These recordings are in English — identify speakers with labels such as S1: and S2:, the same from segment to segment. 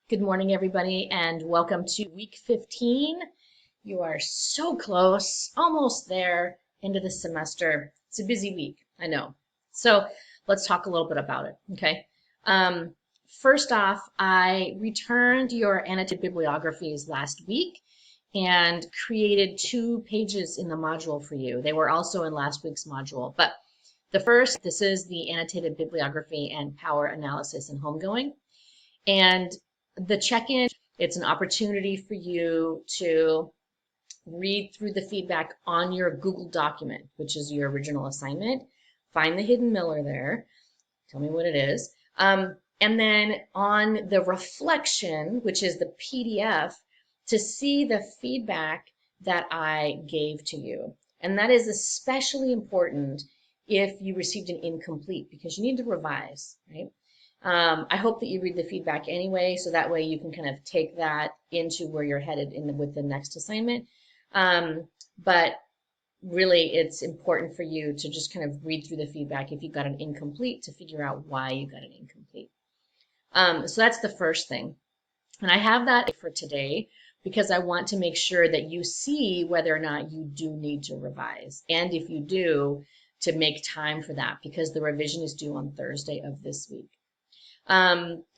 S1: Good morning, everybody, and welcome to week 15. You are so close, almost there, into the semester. It's a busy week, I know. So let's talk a little bit about it, okay? First off, I returned your annotated bibliographies last week and created 2 pages in the module for you. They were also in last week's module, but this is the annotated bibliography and power analysis and homegoing. And the check-in, it's an opportunity for you to read through the feedback on your Google document, which is your original assignment. Find the hidden Miller there. Tell me what it is. And then on the reflection, which is the PDF, to see the feedback that I gave to you. And that is especially important if you received an incomplete, because you need to revise, right? I hope that you read the feedback anyway, so that way you can kind of take that into where you're headed with the next assignment. But really, it's important for you to just kind of read through the feedback if you've got an incomplete to figure out why you got an incomplete. So that's the first thing. And I have that for today because I want to make sure that you see whether or not you do need to revise. And if you do, to make time for that, because the revision is due on Thursday of this week.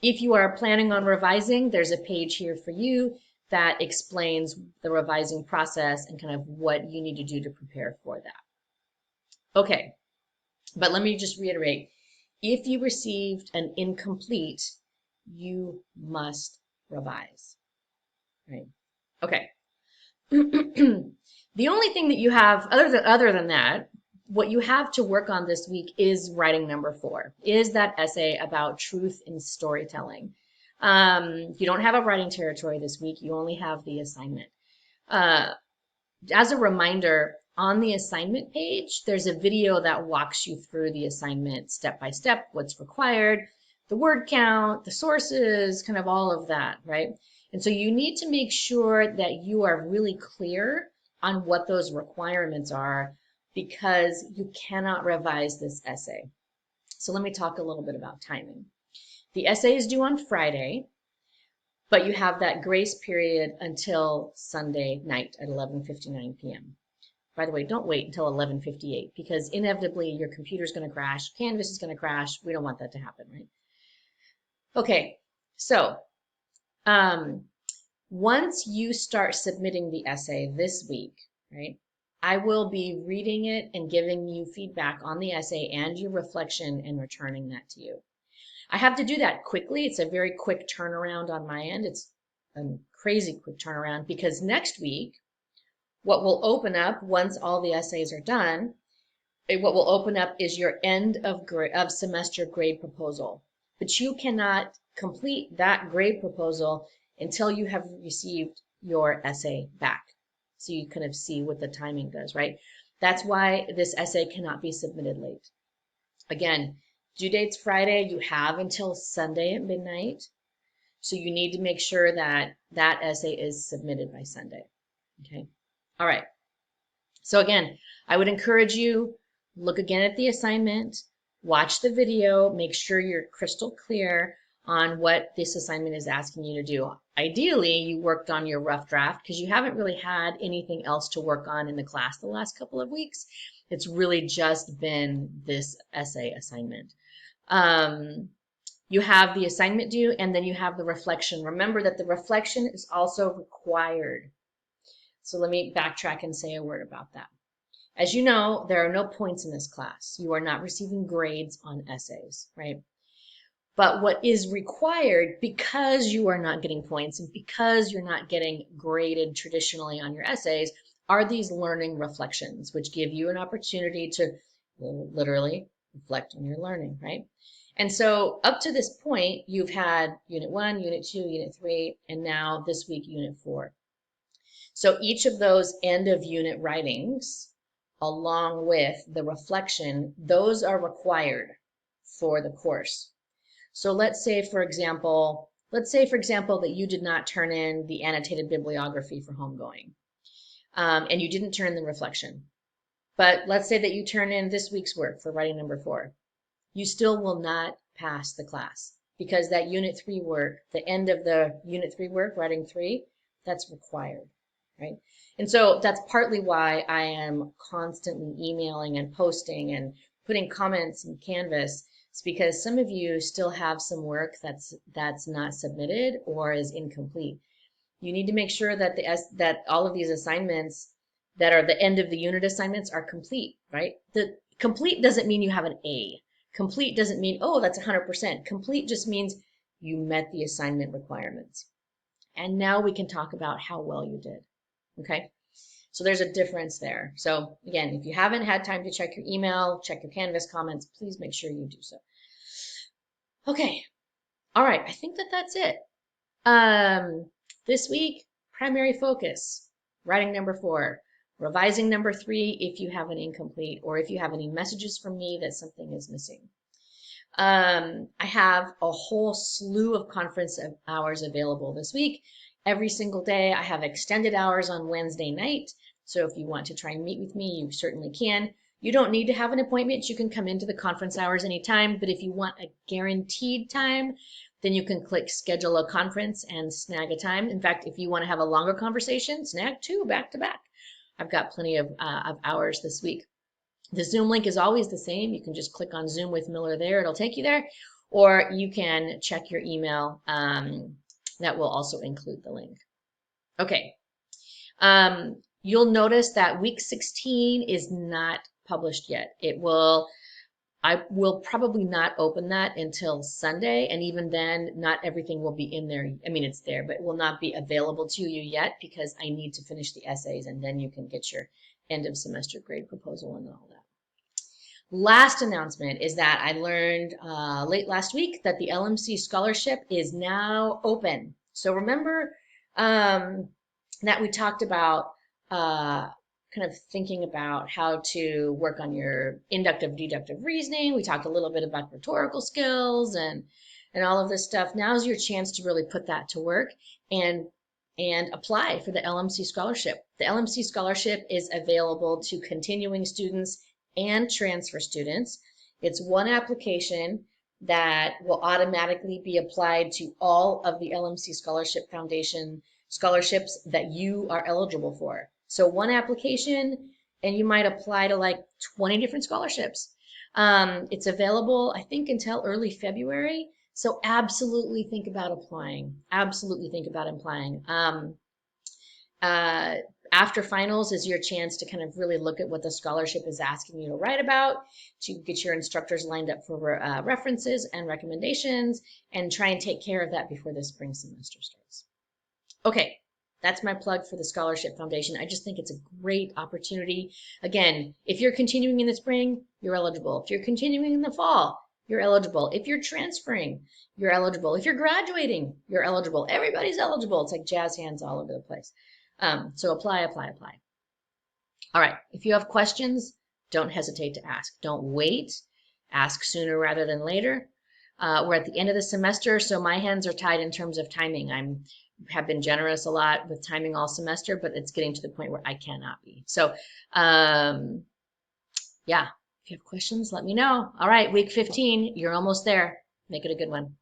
S1: If you are planning on revising, there's a page here for you that explains the revising process and kind of what you need to do to prepare for that. Okay, but let me just reiterate. If you received an incomplete, you must revise, right? Okay. The only thing that you have, other than that, what you have to work on this week is writing number 4, is that essay about truth in storytelling. You don't have a writing territory this week. You only have the assignment. As a reminder, on the assignment page, there's a video that walks you through the assignment step by step, what's required, the word count, the sources, kind of all of that, right? And so you need to make sure that you are really clear on what those requirements are, because you cannot revise this essay. So let me talk a little bit about timing. The essay is due on Friday, but you have that grace period until Sunday night at 11:59 p.m. By the way, don't wait until 11:58, because inevitably your computer's going to crash, Canvas is going to crash. We don't want that to happen, right? Okay, so once you start submitting the essay this week, right, I will be reading it and giving you feedback on the essay and your reflection and returning that to you. I have to do that quickly. It's a very quick turnaround on my end. It's a crazy quick turnaround, because next week, what will open up once all the essays are done, what will open up is your end of semester grade proposal. But you cannot complete that grade proposal until you have received your essay back. So you kind of see what the timing does, right? That's why this essay cannot be submitted late. Again, due date's Friday. You have until Sunday at midnight. So you need to make sure that that essay is submitted by Sunday. Okay. All right. So again, I would encourage you, look again at the assignment, watch the video, make sure you're crystal clear on what this assignment is asking you to do. Ideally, you worked on your rough draft, because you haven't really had anything else to work on in the class the last couple of weeks. It's really just been this essay assignment. You have the assignment due, and then you have the reflection. Remember that the reflection is also required. So let me backtrack and say a word about that. As you know, there are no points in this class. You are not receiving grades on essays, right? But what is required, because you are not getting points and because you're not getting graded traditionally on your essays, are these learning reflections, which give you an opportunity to literally reflect on your learning, right? And so up to this point, you've had Unit 1, Unit 2, Unit 3, and now this week, Unit 4. So each of those end of unit writings, along with the reflection, those are required for the course. So let's say, for example, that you did not turn in the annotated bibliography for homegoing, and you didn't turn the reflection. But let's say that you turn in this week's work for writing number 4. You still will not pass the class, because that Unit 3 work, the end of the Unit 3 work, writing 3, that's required, right? And so that's partly why I am constantly emailing and posting and putting comments in Canvas. It's because some of you still have some work that's not submitted or is incomplete. You need to make sure that that all of these assignments that are the end of the unit assignments are complete, right? The complete doesn't mean you have an A. Complete doesn't mean, oh, that's 100%. Complete just means you met the assignment requirements. And now we can talk about how well you did, okay? So there's a difference there. So again, if you haven't had time to check your email, check your Canvas comments, please make sure you do so. Okay, all right, I think that's it. This week, primary focus, writing number 4, revising number 3 if you have an incomplete or if you have any messages from me that something is missing. I have a whole slew of conference hours available this week. Every single day I have extended hours on Wednesday night. So if you want to try and meet with me, you certainly can. You don't need to have an appointment. You can come into the conference hours anytime. But if you want a guaranteed time, then you can click schedule a conference and snag a time. In fact, if you want to have a longer conversation, snag 2 back to back. I've got plenty of hours this week. The Zoom link is always the same. You can just click on Zoom with Miller there. It'll take you there. Or you can check your email. That will also include the link. Okay. You'll notice that week 16 is not published yet. I will probably not open that until Sunday, and even then, not everything will be in there. I mean, it's there, but it will not be available to you yet because I need to finish the essays, and then you can get your end of semester grade proposal and all that. Last announcement is that I learned late last week that the LMC scholarship is now open. So remember that we talked about kind of thinking about how to work on your inductive deductive reasoning. We talked a little bit about rhetorical skills and all of this stuff. Now's your chance to really put that to work and apply for the LMC scholarship. The LMC scholarship is available to continuing students and transfer students. It's one application that will automatically be applied to all of the LMC Scholarship Foundation scholarships that you are eligible for. So one application and you might apply to like 20 different scholarships. It's available, I think, until early February. So absolutely think about applying. Absolutely think about applying. After finals is your chance to kind of really look at what the scholarship is asking you to write about, to get your instructors lined up for references and recommendations, and try and take care of that before the spring semester starts. Okay, that's my plug for the Scholarship Foundation. I just think it's a great opportunity. Again, if you're continuing in the spring, you're eligible. If you're continuing in the fall, you're eligible. If you're transferring, you're eligible. If you're graduating, you're eligible. Everybody's eligible. It's like jazz hands all over the place. So apply, apply, apply. All right, if you have questions, don't hesitate to ask. Don't wait. Ask sooner rather than later. We're at the end of the semester, so my hands are tied in terms of timing. I have been generous a lot with timing all semester, but it's getting to the point where I cannot be. So, yeah, if you have questions, let me know. All right, week 15, you're almost there. Make it a good one.